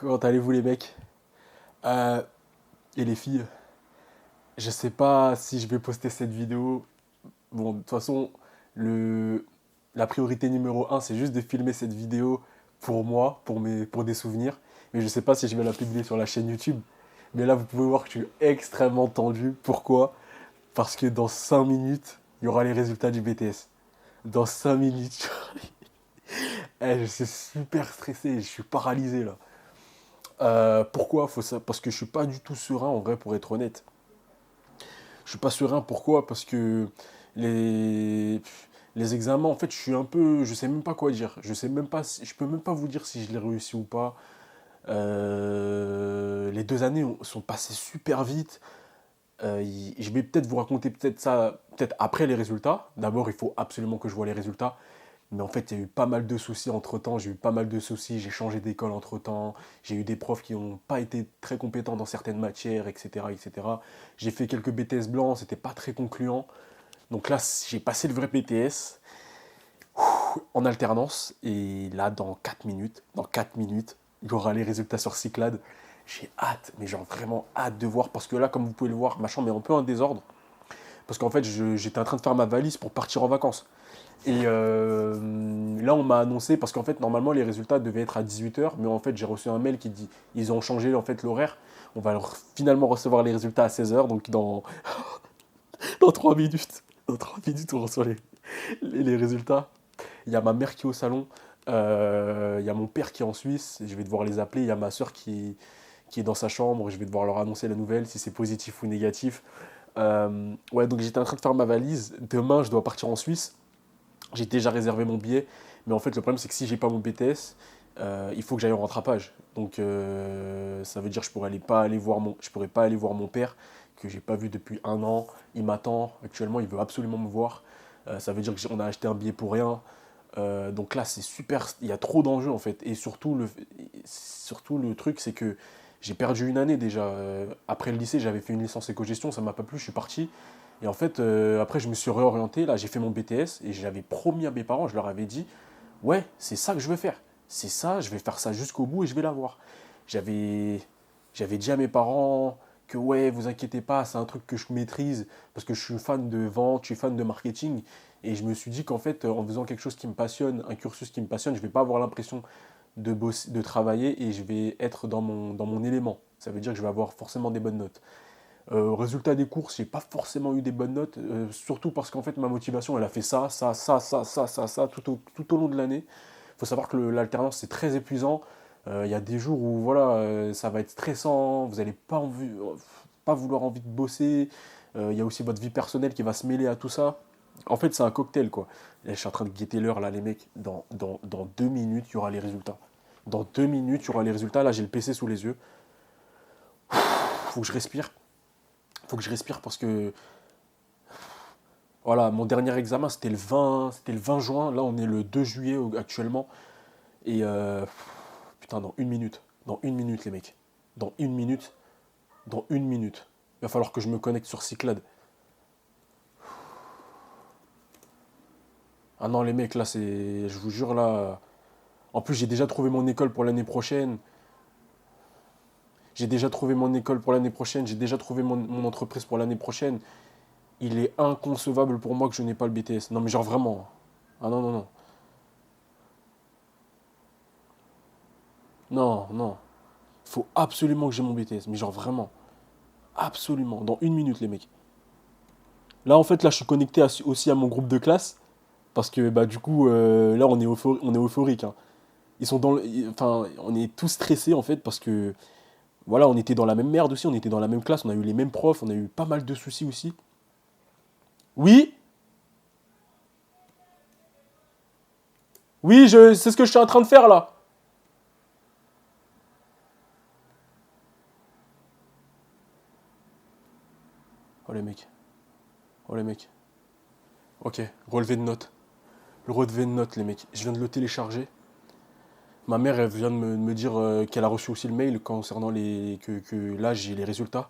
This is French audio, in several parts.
Comment allez-vous les mecs? Euh, et les filles? Je sais pas si je vais poster cette vidéo. Bon, de toute façon, le... la priorité numéro un, c'est juste de filmer cette vidéo pour moi, pour des souvenirs. Mais je sais pas si je vais la publier sur la chaîne YouTube. Mais là, vous pouvez voir que je suis extrêmement tendu. Pourquoi? Parce que dans 5 minutes, il y aura les résultats du BTS. Dans 5 minutes. Je suis super stressé, je suis paralysé là. Pourquoi? Parce que je suis pas du tout serein en vrai, pour être honnête. Je suis pas serein, pourquoi? Parce que les, les examens, en fait, je suis un peu. Je sais même pas quoi dire. Je sais même pas je peux même pas vous dire si je l'ai réussi ou pas. Les 2 années sont passées super vite. Je vais peut-être vous raconter peut-être ça, peut-être après les résultats. D'abord, il faut absolument que je vois les résultats. Mais en fait, il y a eu pas mal de soucis entre-temps. J'ai eu pas mal de soucis. J'ai changé d'école entre-temps. J'ai eu des profs qui n'ont pas été très compétents dans certaines matières, etc., etc. J'ai fait quelques BTS blancs. C'était pas très concluant. Donc là, j'ai passé le vrai BTS en alternance. Et là, dans 4 minutes, il y aura les résultats sur Cyclade. J'ai hâte, mais genre vraiment hâte de voir. Parce que là, comme vous pouvez le voir, ma chambre est un peu en désordre. Parce qu'en fait, j'étais en train de faire ma valise pour partir en vacances. Et là, on m'a annoncé, parce qu'en fait, normalement, les résultats devaient être à 18 h, mais en fait, j'ai reçu un mail qui dit ils ont changé en fait l'horaire. On va finalement recevoir les résultats à 16 h, donc dans 3 minutes. Dans 3 minutes, on reçoit les résultats. Il y a ma mère qui est au salon, il y a mon père qui est en Suisse, je vais devoir les appeler. Il y a ma soeur qui est dans sa chambre, je vais devoir leur annoncer la nouvelle, si c'est positif ou négatif. Ouais, donc j'étais en train de faire ma valise. Demain, je dois partir en Suisse. J'ai déjà réservé mon billet, mais en fait, le problème, c'est que si j'ai pas mon BTS, il faut que j'aille en rattrapage. Donc, ça veut dire que je pourrais pas aller voir mon père, que j'ai pas vu depuis un an. Il m'attend actuellement, il veut absolument me voir. Ça veut dire qu'on a acheté un billet pour rien. Donc là, c'est super. Il y a trop d'enjeux en fait. Et surtout le truc, c'est que j'ai perdu une année déjà. Après le lycée, j'avais fait une licence éco-gestion, ça m'a pas plu, je suis parti. Et en fait, après, je me suis réorienté. Là, j'ai fait mon BTS et j'avais promis à mes parents, je leur avais dit, ouais, c'est ça que je veux faire. C'est ça, je vais faire ça jusqu'au bout et je vais l'avoir. J'avais, j'avais dit à mes parents que ouais, vous inquiétez pas, c'est un truc que je maîtrise parce que je suis fan de vente, je suis fan de marketing. Et je me suis dit qu'en fait, en faisant quelque chose qui me passionne, un cursus qui me passionne, je ne vais pas avoir l'impression de bosser, de travailler et je vais être dans mon élément. Ça veut dire que je vais avoir forcément des bonnes notes. Résultat des courses, j'ai pas forcément eu des bonnes notes, surtout parce qu'en fait ma motivation elle a fait ça tout au long de l'année. Il faut savoir que l'alternance c'est très épuisant. Il y a des jours où voilà, ça va être stressant, vous n'allez pas vouloir envie de bosser. Il y a aussi votre vie personnelle qui va se mêler à tout ça. En fait, c'est un cocktail quoi. Là, je suis en train de guetter l'heure là, les mecs. Dans 2 minutes, il y aura les résultats. Dans 2 minutes, il y aura les résultats. Là, j'ai le PC sous les yeux. Faut que je respire. Faut que je respire parce que voilà, mon dernier examen c'était le 20 juin. Là, on est le 2 juillet actuellement. Et putain, dans 1 minute. Dans 1 minute, les mecs. Dans 1 minute. Dans 1 minute. Il va falloir que je me connecte sur Cyclade. Ah non, les mecs, là, c'est. Je vous jure, là. En plus, j'ai déjà trouvé mon école pour l'année prochaine. J'ai déjà trouvé mon école pour l'année prochaine. J'ai déjà trouvé mon entreprise pour l'année prochaine. Il est inconcevable pour moi que je n'ai pas le BTS. Non, mais genre vraiment. Ah non, non, non. Non, non. Il faut absolument que j'ai mon BTS. Mais genre vraiment. Absolument. Dans 1 minute, les mecs. Là, en fait, là, je suis connecté aussi à mon groupe de classe. Parce que, bah, du coup, là, on est euphorique, hein. Ils sont enfin, on est tous stressés, en fait, parce que, voilà, on était dans la même merde aussi. On était dans la même classe. On a eu les mêmes profs. On a eu pas mal de soucis aussi. Oui, oui, c'est ce que je suis en train de faire, là. Oh, les mecs. Oh, les mecs. Ok, relevé de notes. Le relevé de notes, les mecs. Je viens de le télécharger. Ma mère, elle vient de me dire qu'elle a reçu aussi le mail concernant que là, j'ai les résultats.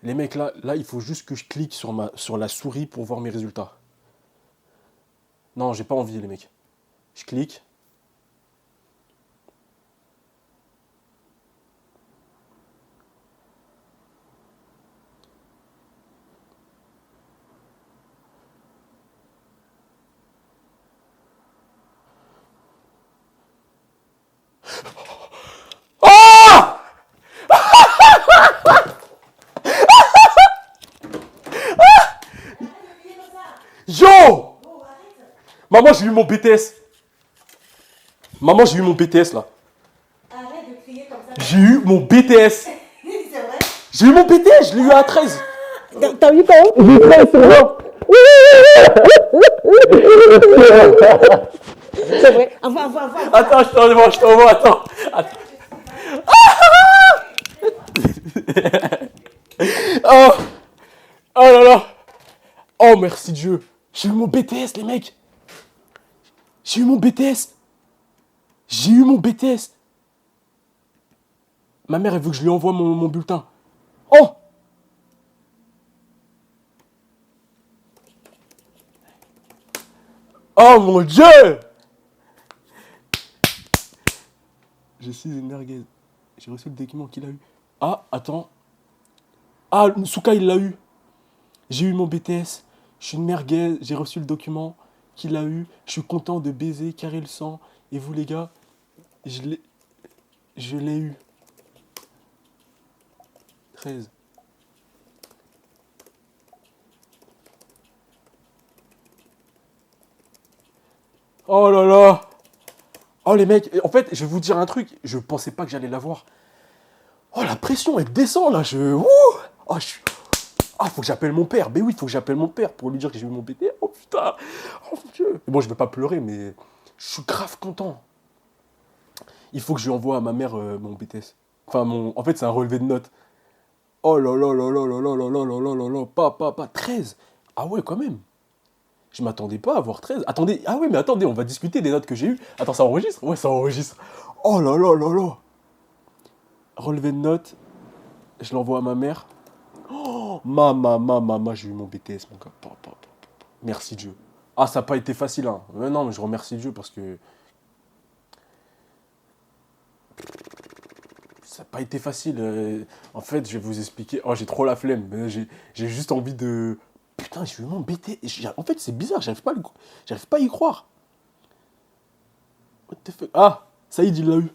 Les mecs, là, il faut juste que je clique sur la souris pour voir mes résultats. Non, j'ai pas envie, les mecs. Je clique. Maman, j'ai eu mon BTS. Maman, j'ai eu mon BTS là. Arrête de crier comme ça. J'ai eu mon BTS. C'est vrai? J'ai eu mon BTS, je l'ai eu à 13. T'as eu quand? J'ai eu 13, c'est vrai. C'est vrai. Envoie. Attends, je t'envoie, attends. Oh, oh là là. Oh, merci Dieu. J'ai eu mon BTS, les mecs. J'ai eu mon BTS. J'ai eu mon BTS. Ma mère, elle veut que je lui envoie mon bulletin. Oh! Oh mon Dieu! Je suis une merguez. J'ai reçu le document qu'il a eu. Ah, attends. Ah, Souka, il l'a eu. J'ai eu mon BTS. Je suis une merguez. J'ai reçu le document qu'il a eu. Je suis content de baiser, carrer le sang. Et vous, les gars, je l'ai eu. 13. Oh là là! Oh les mecs, en fait, je vais vous dire un truc. Je pensais pas que j'allais l'avoir. Oh, la pression, elle descend là. Ouh. Oh, ah, faut que j'appelle mon père. Ben oui, faut que j'appelle mon père pour lui dire que j'ai eu mon BT. Oh putain. Oh mon Dieu. Bon, je vais pas pleurer, mais je suis grave content. Il faut que je lui envoie à ma mère mon BTS. Enfin, en fait, c'est un relevé de notes. Oh là là là là là là là là là là là là. Pas. 13. Ah ouais, quand même. Je m'attendais pas à avoir 13. Attendez. Ah oui, mais attendez, on va discuter des notes que j'ai eues. Attends, ça enregistre? Ouais, ça enregistre. Oh là là là là. Relevé de notes. Je l'envoie à ma mère. Oh, maman, j'ai eu mon BTS, mon gars. Merci Dieu. Ah, ça n'a pas été facile, hein. Mais non, mais je remercie Dieu parce que ça n'a pas été facile. En fait, je vais vous expliquer. Oh, j'ai trop la flemme. J'ai juste envie de. Putain, j'ai eu mon BTS. En fait, c'est bizarre, j'arrive pas à y croire. What the fuck? Ah, Saïd, il l'a eu.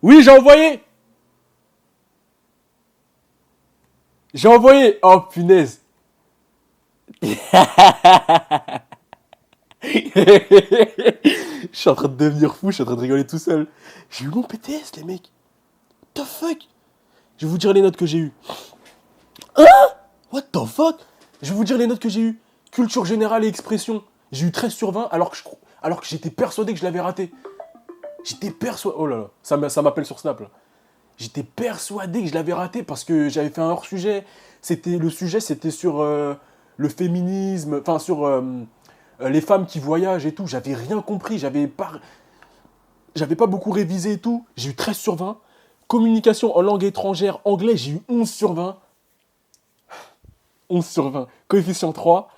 Oui, j'ai envoyé. J'ai envoyé. Oh, punaise. Je suis en train de devenir fou, je suis en train de rigoler tout seul. J'ai eu mon PTS, les mecs. What the fuck? Je vais vous dire les notes que j'ai eues. Hein? What the fuck? Je vais vous dire les notes que j'ai eues. Culture générale et expression. J'ai eu 13 sur 20 alors que j'étais persuadé que je l'avais raté. J'étais persuadé. Oh là là, ça m'appelle sur Snap là. J'étais persuadé que je l'avais raté parce que j'avais fait un hors-sujet. Le sujet, c'était sur le féminisme, enfin sur les femmes qui voyagent et tout. J'avais rien compris, j'avais pas beaucoup révisé et tout. J'ai eu 13 sur 20. Communication en langue étrangère, anglais, j'ai eu 11 sur 20. 11 sur 20. Coefficient 3.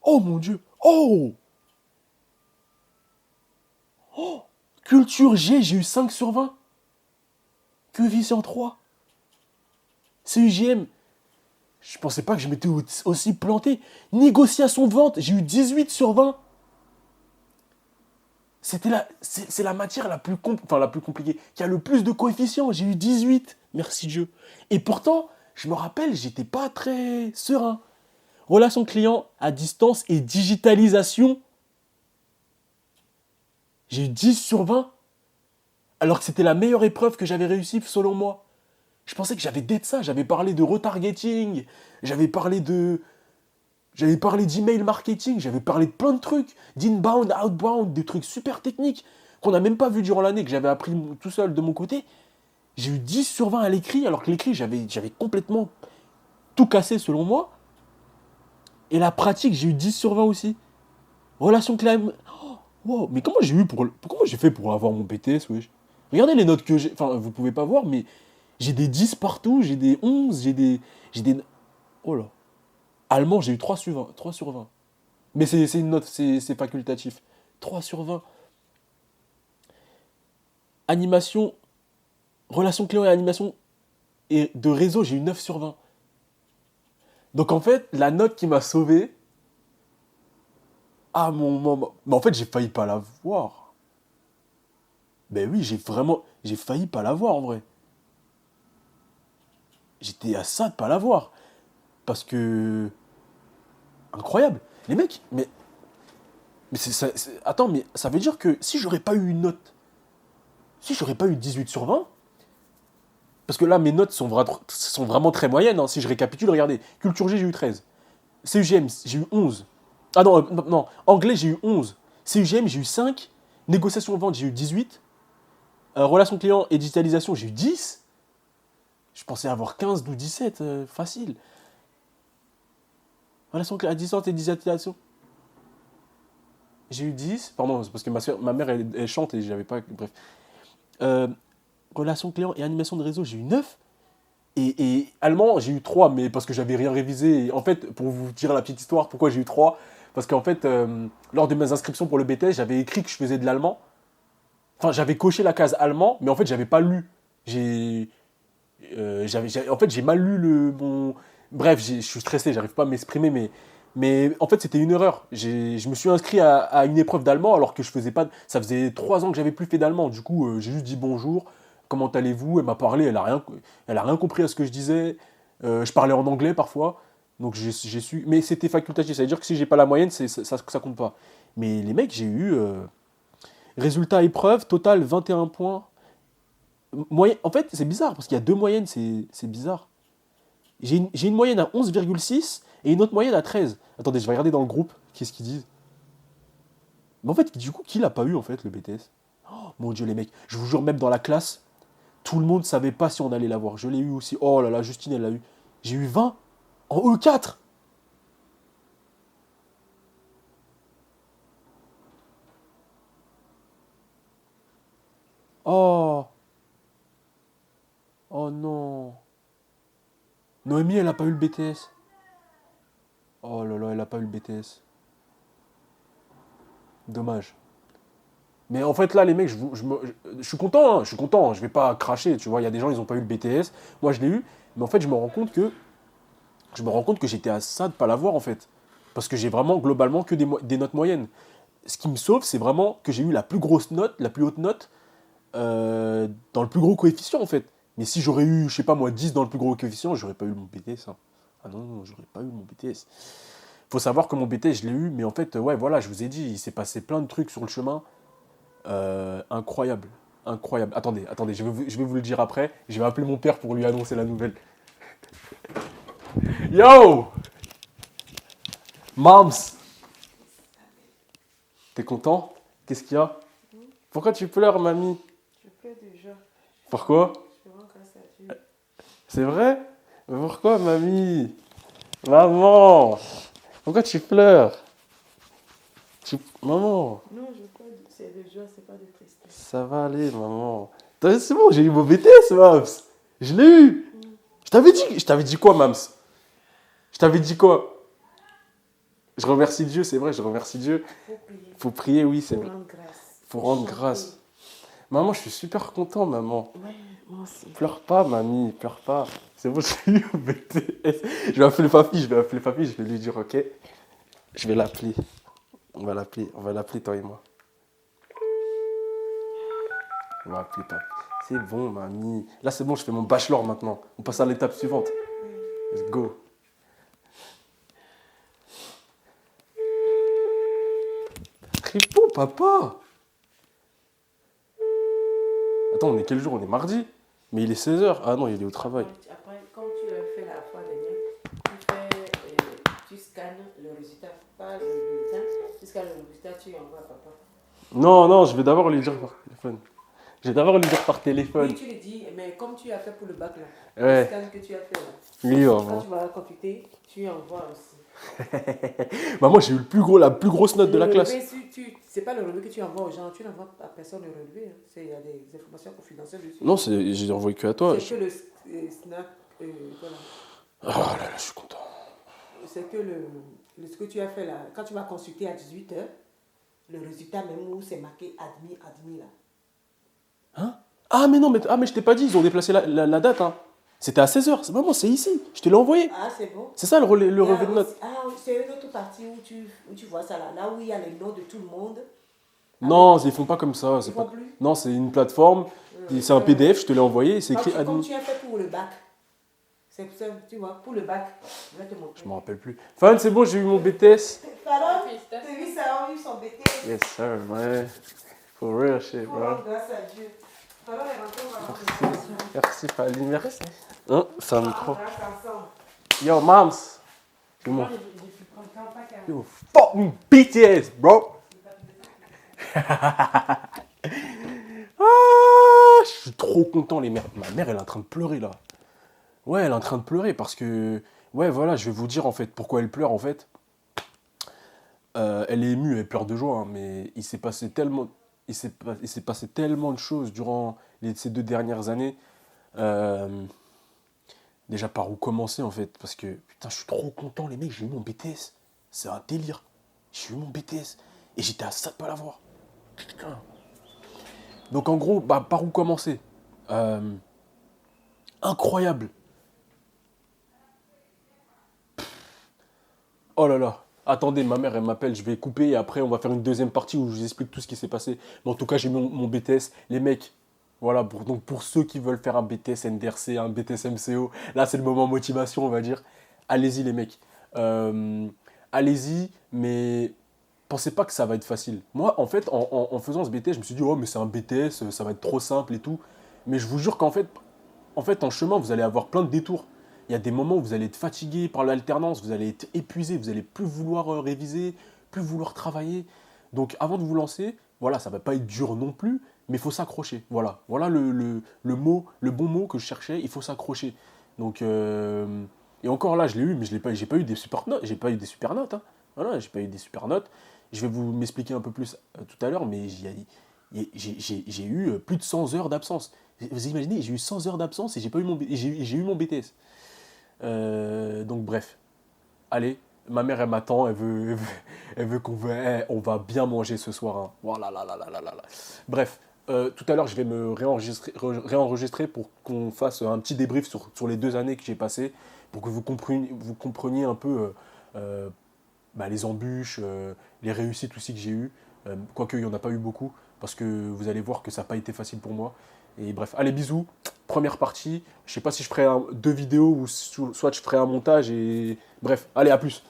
Oh mon Dieu. Oh, culture G, j'ai eu 5 sur 20. Coefficient 3. CUGM, je pensais pas que je m'étais aussi planté. Négociation de vente, j'ai eu 18 sur 20. C'est la matière la plus compliquée, qui a le plus de coefficients. J'ai eu 18, merci Dieu. Et pourtant, je me rappelle, j'étais pas très serein. Relation client à distance et digitalisation, j'ai eu 10 sur 20, alors que c'était la meilleure épreuve que j'avais réussi selon moi. Je pensais que j'avais d'être ça, j'avais parlé de retargeting, j'avais parlé d'email marketing, j'avais parlé de plein de trucs, d'inbound, outbound, des trucs super techniques qu'on n'a même pas vu durant l'année, que j'avais appris tout seul de mon côté. J'ai eu 10 sur 20 à l'écrit, alors que l'écrit, j'avais complètement tout cassé selon moi. Et la pratique, j'ai eu 10 sur 20 aussi. Relation client... Oh, wow, mais comment j'ai fait pour avoir mon BTS, wesh? Regardez les notes que j'ai... Enfin, vous pouvez pas voir, mais j'ai des 10 partout, j'ai des 11, j'ai des... Oh là. Allemand, j'ai eu 3 sur 20. 3 sur 20. Mais c'est une note, c'est facultatif. 3 sur 20. Animation, relation client et animation et de réseau, j'ai eu 9 sur 20. Donc en fait, la note qui m'a sauvé, ah mon moment. Mais en fait, j'ai failli pas la voir. Ben oui, j'ai failli pas la voir en vrai. J'étais à ça de pas la voir. Parce que, incroyable. Les mecs, attends, mais ça veut dire que si j'aurais pas eu une note, si j'aurais pas eu 18 sur 20, parce que là, mes notes sont vraiment très moyennes, hein, si je récapitule, regardez. Culture G, j'ai eu 13. CUGM, j'ai eu 11. Ah non, non, anglais, j'ai eu 11. CUGM, j'ai eu 5. Négociation vente, j'ai eu 18. Relations clients et digitalisation, j'ai eu 10. Je pensais avoir 15 ou 17, facile. Relations clients à distance et digitalisation, j'ai eu 10. Pardon, c'est parce que ma mère, elle chante et j'avais pas. Bref. Euh, relations clients et animation de réseau, j'ai eu 9. Et allemand, j'ai eu 3, mais parce que j'avais rien révisé. Et en fait, pour vous dire la petite histoire, pourquoi j'ai eu 3, parce qu'en fait, lors de mes inscriptions pour le BTS, j'avais écrit que je faisais de l'allemand. Enfin, j'avais coché la case allemand, mais en fait, j'avais pas lu. En fait, j'ai mal lu mon. Bref, je suis stressé, j'arrive pas à m'exprimer, mais en fait, c'était une erreur. Je me suis inscrit à une épreuve d'allemand alors que je faisais pas. Ça faisait 3 ans que j'avais plus fait d'allemand. Du coup, j'ai juste dit bonjour, comment allez-vous? Elle m'a parlé, elle a rien compris à ce que je disais. Je parlais en anglais parfois, donc j'ai su. Mais c'était facultatif, ça veut dire que si j'ai pas la moyenne, ça compte pas. Mais les mecs, j'ai eu. Résultat épreuve, total 21 points. En fait, c'est bizarre, parce qu'il y a deux moyennes, c'est bizarre. J'ai une moyenne à 11,6 et une autre moyenne à 13. Attendez, je vais regarder dans le groupe, qu'est-ce qu'ils disent. Mais en fait, du coup, qui l'a pas eu, en fait, le BTS? Oh, mon Dieu, les mecs, je vous jure, même dans la classe, tout le monde savait pas si on allait l'avoir. Je l'ai eu aussi. Oh là là, Justine, elle l'a eu. J'ai eu 20 en E4. Oh, oh non. Noémie, elle a pas eu le BTS. Oh là là, elle a pas eu le BTS. Dommage. Mais en fait, là, les mecs, je suis content, hein, je suis content, hein, je vais pas cracher, tu vois. Il y a des gens, ils ont pas eu le BTS. Moi, je l'ai eu. Mais en fait, je me rends compte que j'étais à ça de pas l'avoir, en fait. Parce que j'ai vraiment, globalement, que des notes moyennes. Ce qui me sauve, c'est vraiment que j'ai eu la plus grosse note, la plus haute note, dans le plus gros coefficient, en fait. Mais si j'aurais eu, je sais pas moi, 10 dans le plus gros coefficient, j'aurais pas eu mon BTS, hein. Ah non, non, j'aurais pas eu mon BTS. Faut savoir que mon BTS, je l'ai eu, mais en fait, ouais, voilà, je vous ai dit, il s'est passé plein de trucs sur le chemin. Incroyable. Incroyable. Attendez, attendez, je vais vous le dire après. Je vais appeler mon père pour lui annoncer la nouvelle. Yo! Mams! T'es content? Qu'est-ce qu'il y a? Pourquoi tu pleures, mamie? Je pleure déjà. Pourquoi? Je rends grâce à Dieu. C'est vrai? Mais pourquoi, mamie? Maman! Pourquoi tu pleures? Maman! Non, je pleure, c'est de joie, c'est pas de tristesse. Ça va aller, maman. C'est bon, j'ai eu mon BTS, Mams. Je l'ai eu. Je t'avais dit quoi, Mams? Je t'avais dit quoi? Je remercie Dieu, c'est vrai, je remercie Dieu. Faut prier. Faut prier, oui, c'est Faut vrai. rendre grâce. Faut rendre grâce. Maman, je suis super content, maman. Ouais, moi aussi. Pleure pas, mamie, pleure pas. C'est bon, j'ai eu mon BTS. Je vais appeler Papi, je vais lui dire, ok. Je vais l'appeler. On va l'appeler, toi et moi. On va appeler Papi. C'est bon, mamie. Là, c'est bon, je fais mon bachelor maintenant. On passe à l'étape suivante. Let's go. Réponds, papa. Attends, on est quel jour? On est mardi? Mais il est 16h. Ah non, il est au travail. Après, comme tu l'as fait la fois dernière, tu scannes le résultat, pas le bulletin, tu scannes le résultat, tu envoies à papa. Non, non, je vais d'abord lui dire par téléphone. Je vais d'abord lui dire par téléphone. Oui, tu le dis, mais comme tu as fait pour le bac là, Ouais. le scan que tu as fait là, Oui, quand maman. tu vas computer, tu envoies aussi. Maman, j'ai eu la plus grosse note de la classe. C'est pas le relevé que tu envoies aux gens, tu n'envoies à personne le relevé. Hein. Il y a des informations confidentielles dessus. Non, j'ai envoyé que à toi. C'est que le snap, voilà. Oh là là, je suis content. C'est que ce que tu as fait là, quand tu vas consulter à 18h, le résultat même où c'est marqué admis là. Hein? Ah, mais non, mais je t'ai pas dit, ils ont déplacé la date. Hein. C'était à 16h. Maman, c'est ici. Je te l'ai envoyé. Ah, c'est bon. C'est ça le relevé de notes. Ah, c'est une autre partie où tu vois ça là. Là où il y a les noms de tout le monde. Non, ils font pas comme ça. Ils font plus. Non, c'est une plateforme. C'est un PDF, je te l'ai envoyé. C'est écrit Comme admis. tu as fait pour le bac. C'est ça, tu vois, pour le bac. Je vais te montrer. Je me rappelle plus. Fan, c'est bon, j'ai eu mon BTS. Pardon, Félicitations. t'as vu ça, on a eu son BTS. Yes, sir, man. For real shit, Pour bro. rendre grâce à Dieu. Pardon, les rentrées, on va rendre Merci, Fali, merci. Hein, c'est un micro. grâce ensemble. Yo, moms. Come Moi, on. je ne comprends pas qu'à... Yo, fucking BTS, bro. Ah, je suis trop content, les mères. Ma mère, elle est en train de pleurer, là. Ouais, elle est en train de pleurer parce que... Ouais, voilà, je vais vous dire, en fait, pourquoi elle pleure, en fait. Elle est émue, elle pleure de joie, hein, mais il s'est passé tellement... il s'est passé tellement de choses durant ces 2 dernières années. Euh, Déjà, par où commencer, en fait? Parce que, putain, je suis trop content, les mecs, j'ai eu mon BTS. C'est un délire. J'ai eu mon BTS. Et j'étais à ça de pas l'avoir. Putain. Donc, en gros, bah, par où commencer? Euh, Incroyable. Oh là là. Attendez, ma mère, elle m'appelle, je vais couper et après, on va faire une deuxième partie où je vous explique tout ce qui s'est passé. Mais en tout cas, j'ai eu mon BTS. Les mecs, voilà, donc pour ceux qui veulent faire un BTS NDRC, un BTS MCO, là, c'est le moment motivation, on va dire. Allez-y, les mecs. Euh, Allez-y, mais pensez pas que ça va être facile. Moi, en fait, en faisant ce BTS, je me suis dit, oh, mais c'est un BTS, ça va être trop simple et tout. Mais je vous jure qu'en fait, en chemin, vous allez avoir plein de détours. Il y a des moments où vous allez être fatigué par l'alternance, vous allez être épuisé, vous allez plus vouloir réviser, plus vouloir travailler. Donc avant de vous lancer, voilà, ça va pas être dur non plus, mais il faut s'accrocher. Voilà, voilà le mot, le bon mot que je cherchais, il faut s'accrocher. Donc et encore là, je l'ai eu, mais j'ai pas eu des super notes, j'ai pas eu des super notes. Hein. Voilà, j'ai pas eu des super notes. Je vais vous m'expliquer un peu plus tout à l'heure, mais j'ai eu plus de 100 heures d'absence. Vous imaginez, j'ai eu 100 heures d'absence et j'ai pas eu j'ai eu mon BTS. Donc bref, allez, ma mère elle m'attend, elle veut on va bien manger ce soir. Hein. Voilà, là, là, là, là, là, là. Bref, tout à l'heure je vais me réenregistrer pour qu'on fasse un petit débrief sur les 2 années que j'ai passées, pour que vous compreniez un peu bah, les embûches, les réussites aussi que j'ai eues, quoique il n'y en a pas eu beaucoup, parce que vous allez voir que ça n'a pas été facile pour moi. Et bref, allez, bisous. Première partie. Je sais pas si je ferai 2 vidéos ou soit je ferai un montage et... Bref, allez, à plus.